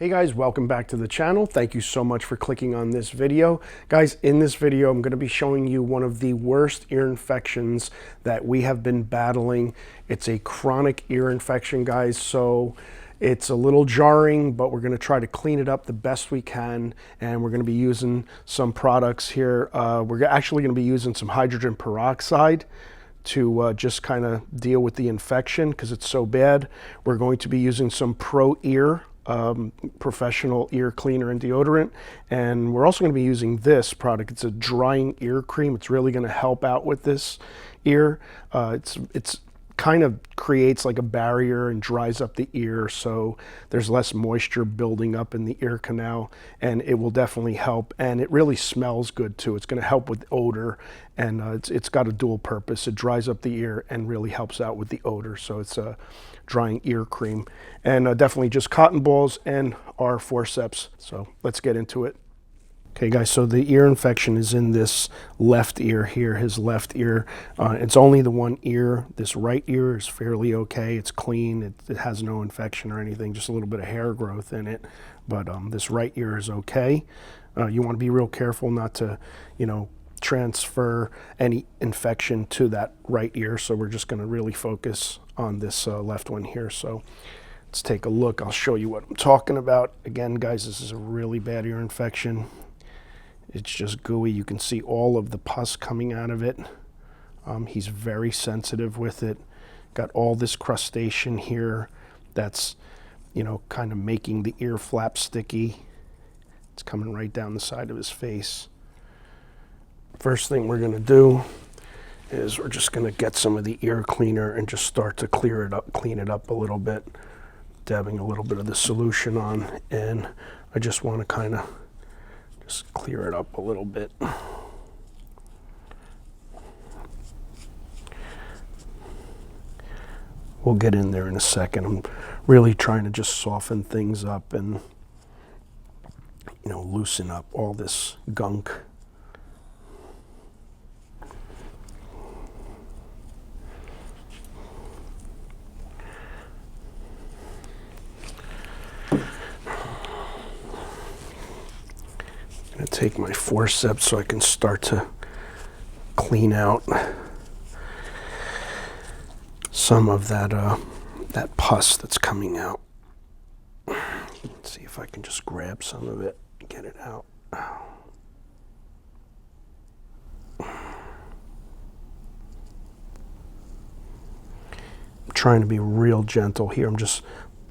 Hey guys, welcome back to the channel. Thank you so much for clicking on this video. Guys, in this video, I'm going to be showing you one of the worst ear infections that we have been battling. It's a chronic ear infection, guys, so it's a little jarring, but we're going to try to clean it up the best we can, and we're going to be using some products here. We're actually going to be using some hydrogen peroxide to just kind of deal with the infection because it's so bad. We're going to be using some Pro Ear professional ear cleaner and deodorant, and we're also going to be using this product. It's a drying ear cream. It's really going to help out with this ear. It's kind of creates like a barrier and dries up the ear, so there's less moisture building up in the ear canal, and it will definitely help. And it really smells good too. It's going to help with odor, and it's got a dual purpose. It dries up the ear and really helps out with the odor. So it's a drying ear cream, and definitely just cotton balls and our forceps. So let's get into it. Okay guys, so the ear infection is in this left ear here, his left ear. It's only the one ear. This right ear is fairly okay. It's clean. It has no infection or anything, just a little bit of hair growth in it. But this right ear is okay. You want to be real careful not to, transfer any infection to that right ear. So we're just going to really focus on this left one here. So let's take a look. I'll show you what I'm talking about. Again, guys, this is a really bad ear infection. It's just gooey. You can see all of the pus coming out of it. He's very sensitive with it. Got all this crustacean here that's, kind of making the ear flap sticky. It's coming right down the side of his face. First thing we're going to do is we're just going to get some of the ear cleaner and just start to clean it up a little bit, dabbing a little bit of the solution on, and I just want to kind of just clear it up a little bit. We'll get in there in a second. I'm really trying to just soften things up and, loosen up all this gunk. I'm going to take my forceps so I can start to clean out some of that that pus that's coming out. Let's see if I can just grab some of it and get it out. I'm trying to be real gentle here. I'm just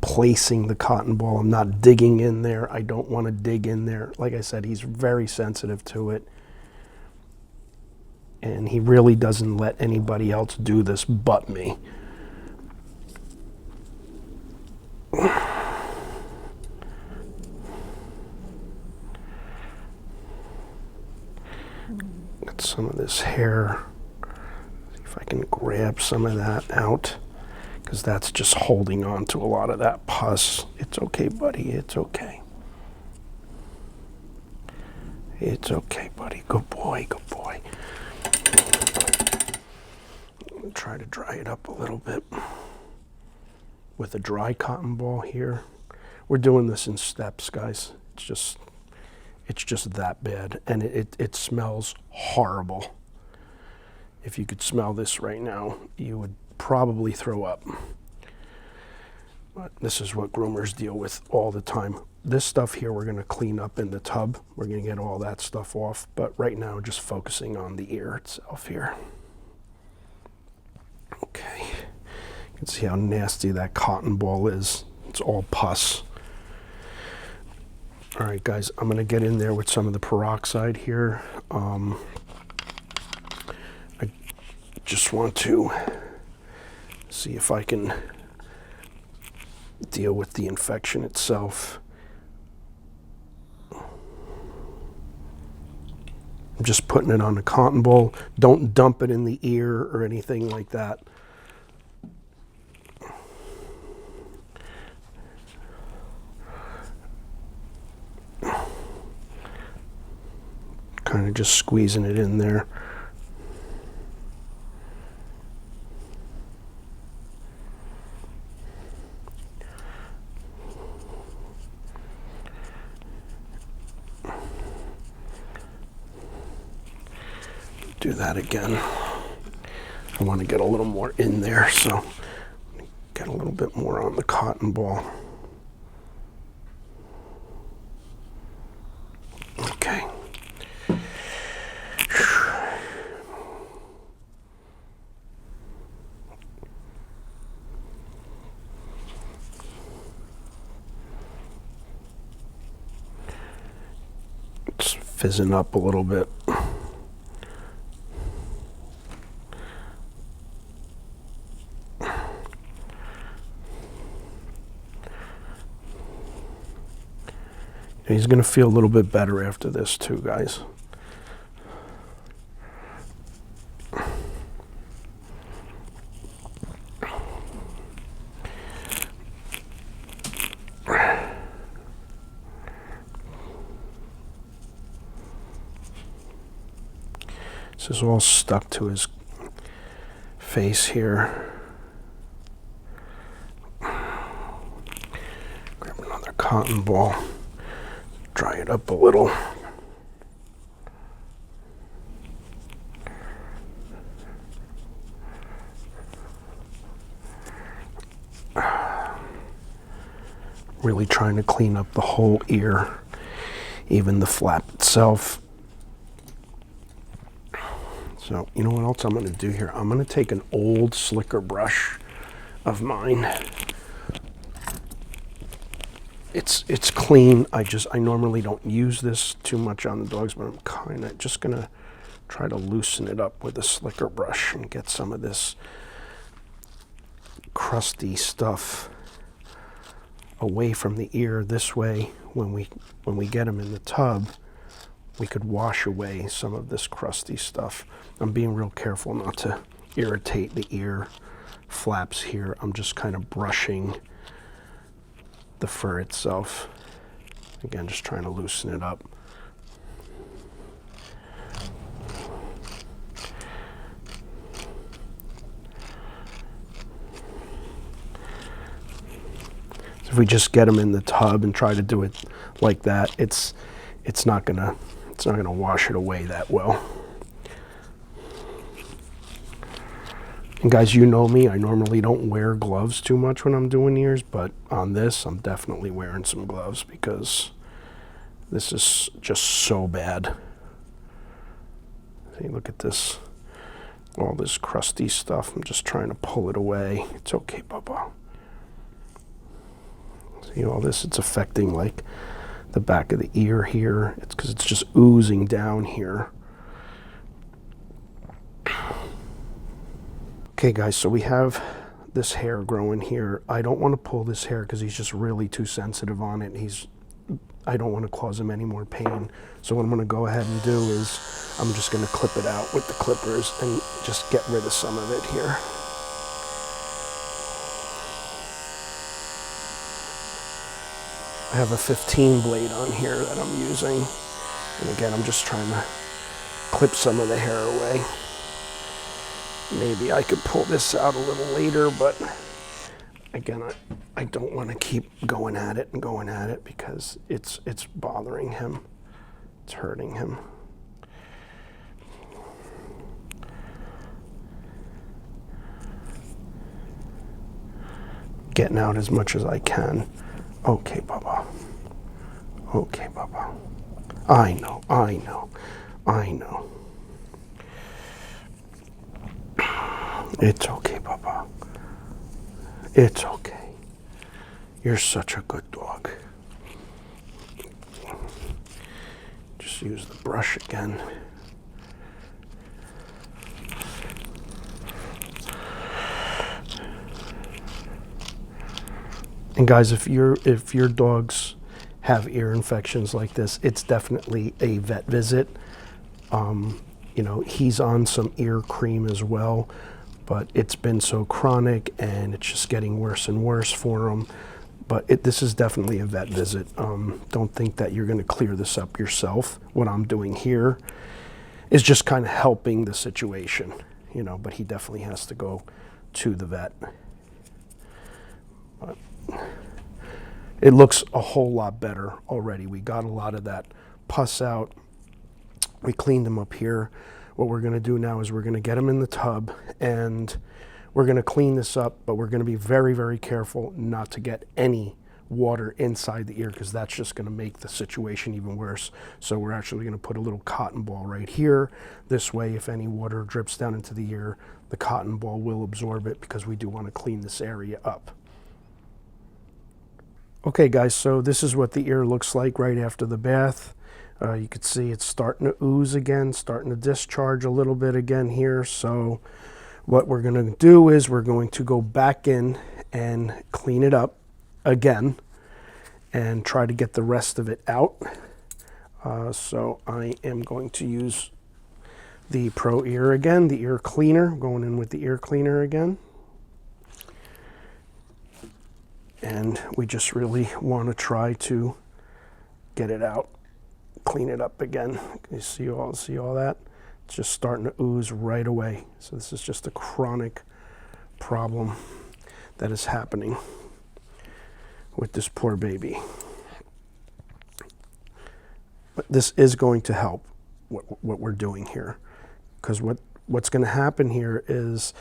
placing the cotton ball. I'm not digging in there. I don't want to dig in there. Like I said, he's very sensitive to it, and he really doesn't let anybody else do this but me. Got some of this hair. See if I can grab some of that out, because that's just holding on to a lot of that pus. It's okay, buddy. It's okay. It's okay, buddy. Good boy. Good boy. I'm going to try to dry it up a little bit with a dry cotton ball here. We're doing this in steps, guys. It's just that bad, and it smells horrible. If you could smell this right now, you would probably throw up. But this is what groomers deal with all the time. This stuff here we're going to clean up in the tub. We're going to get all that stuff off, but right now just focusing on the ear itself here. Okay, you can see how nasty that cotton ball is. It's all pus. All right, guys, I'm going to get in there with some of the peroxide here. I just want to see if I can deal with the infection itself. I'm just putting it on a cotton ball. Don't dump it in the ear or anything like that. Kind of just squeezing it in there. do that again. I want to get a little more in there, so get a little bit more on the cotton ball. Okay. It's fizzing up a little bit. He's going to feel a little bit better after this too, guys. This is all stuck to his face here. Grab another cotton ball. Dry it up a little. Really trying to clean up the whole ear, even the flap itself. So, you know what else I'm going to do here? I'm going to take an old slicker brush of mine. It's clean. I normally don't use this too much on the dogs, but I'm kind of just going to try to loosen it up with a slicker brush and get some of this crusty stuff away from the ear. This way, when we get them in the tub, we could wash away some of this crusty stuff. I'm being real careful not to irritate the ear flaps here. I'm just kind of brushing the fur itself. Again, just trying to loosen it up. So if we just get them in the tub and try to do it like that, it's not gonna wash it away that well. And guys, you know me, I normally don't wear gloves too much when I'm doing ears, but on this, I'm definitely wearing some gloves because this is just so bad. See, look at this, all this crusty stuff. I'm just trying to pull it away. It's okay, Bubba. See all this, it's affecting like the back of the ear here. It's because it's just oozing down here. Okay guys, so we have this hair growing here. I don't want to pull this hair because he's just really too sensitive on it. I don't want to cause him any more pain. So what I'm going to go ahead and do is I'm just going to clip it out with the clippers and just get rid of some of it here. I have a 15 blade on here that I'm using. And again, I'm just trying to clip some of the hair away. Maybe I could pull this out a little later, but again, I don't want to keep going at it and going at it because it's bothering him. It's hurting him. Getting out as much as I can. Okay, Bubba. Okay, Bubba. I know, I know, I know. It's okay, Bubba. It's okay. You're such a good dog. Just use the brush again. And guys, if your dogs have ear infections like this, it's definitely a vet visit. You know, he's on some ear cream as well, but it's been so chronic and it's just getting worse and worse for him. But this is definitely a vet visit. Don't think that you're going to clear this up yourself. What I'm doing here is just kind of helping the situation, you know, but he definitely has to go to the vet. But it looks a whole lot better already. We got a lot of that pus out. We cleaned him up here what we're going to do now is we're going to get him in the tub and we're going to clean this up, but we're going to be very, very careful not to get any water inside the ear, because that's just going to make the situation even worse. So we're actually going to put a little cotton ball right here. This way, if any water drips down into the ear, the cotton ball will absorb it, because we do want to clean this area up. Okay guys, so this is what the ear looks like right after the bath. You can see it's starting to ooze again, starting to discharge a little bit again here. So what we're going to do is we're going to go back in and clean it up again and try to get the rest of it out. So I am going to use the Pro Ear again, the ear cleaner, going in with the ear cleaner again. And we just really want to try to get it out, clean it up again. You see all that? It's just starting to ooze right away. So this is just a chronic problem that is happening with this poor baby. But this is going to help what we're doing here, because what's going to happen here is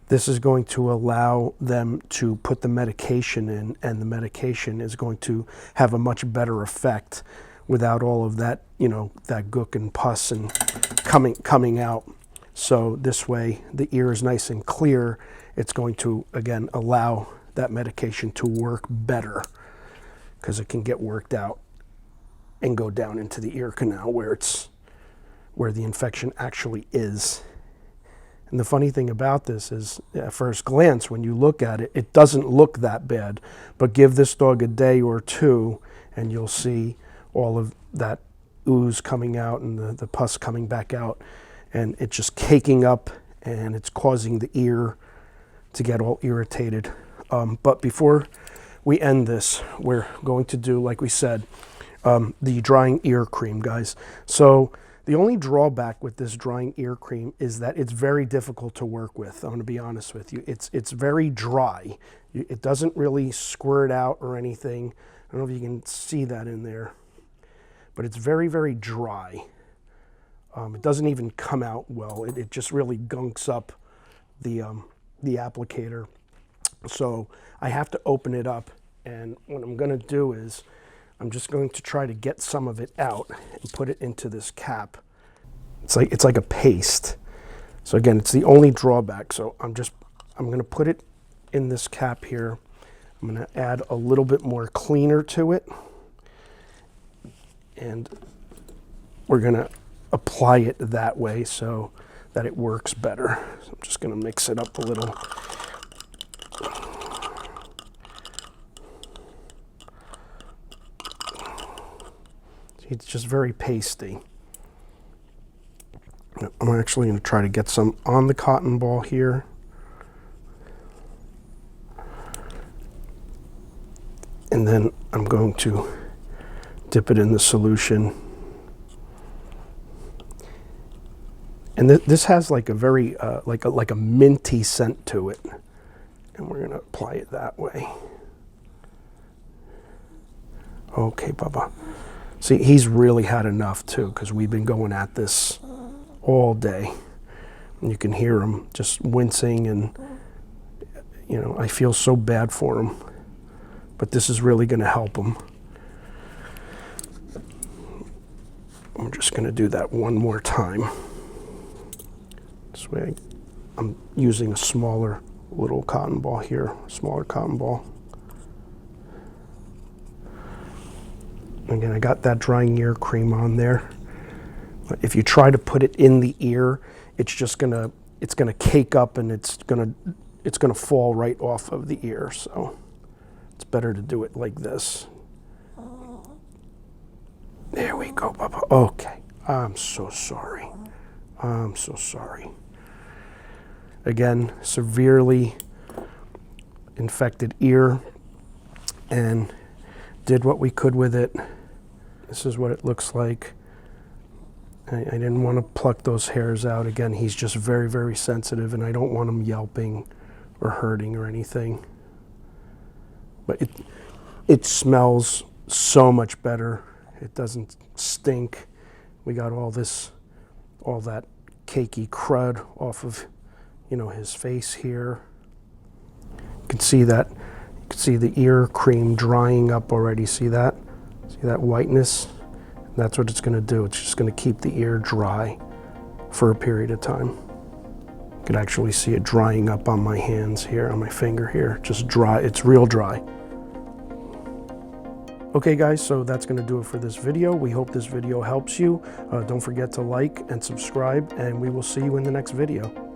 this is going to allow them to put the medication in, and the medication is going to have a much better effect without all of that, you know, that gook and pus and coming out. So this way the ear is nice and clear. It's going to, again, allow that medication to work better, because it can get worked out and go down into the ear canal where the infection actually is. And the funny thing about this is, at first glance, when you look at it, it doesn't look that bad. But give this dog a day or two, and you'll see all of that ooze coming out and the pus coming back out. And it's just caking up, and it's causing the ear to get all irritated. But before we end this, we're going to do, like we said, the drying ear cream, guys. So the only drawback with this drying ear cream is that it's very difficult to work with. I'm going to be honest with you. It's very dry. It doesn't really squirt out or anything. I don't know if you can see that in there, but it's very, very dry. It doesn't even come out well. It just really gunks up the applicator. So I have to open it up, and what I'm going to do is I'm just going to try to get some of it out and put it into this cap. It's like a paste. So again, it's the only drawback. So I'm going to put it in this cap here. I'm going to add a little bit more cleaner to it, and we're going to apply it that way so that it works better. So I'm just going to mix it up a little. It's just very pasty. I'm actually going to try to get some on the cotton ball here. And then I'm going to dip it in the solution. And this has like a very, like a minty scent to it. And we're going to apply it that way. Okay, Bubba. See, he's really had enough too, because we've been going at this all day. And you can hear him just wincing, and, you know, I feel so bad for him. But this is really going to help him. I'm just going to do that one more time. This way I'm using a smaller little cotton ball here, smaller cotton ball. Again, I got that drying ear cream on there. But if you try to put it in the ear, it's just gonna cake up, and it's gonna fall right off of the ear. So it's better to do it like this. There we go, Bubba. Okay. I'm so sorry. I'm so sorry. Again, severely infected ear, and did what we could with it. This is what it looks like. I didn't want to pluck those hairs out. Again, he's just very, very sensitive, and I don't want him yelping or hurting or anything. But it smells so much better. It doesn't stink. We got all that cakey crud off of, you know, his face here. You can see that. You can see the ear cream drying up already. See that? See that whiteness? That's what it's going to do. It's just going to keep the ear dry for a period of time. You can actually see it drying up on my hands here, on my finger here. Just dry. It's real dry. Okay guys, so that's going to do it for this video. We hope this video helps you. Don't forget to like and subscribe, and we will see you in the next video.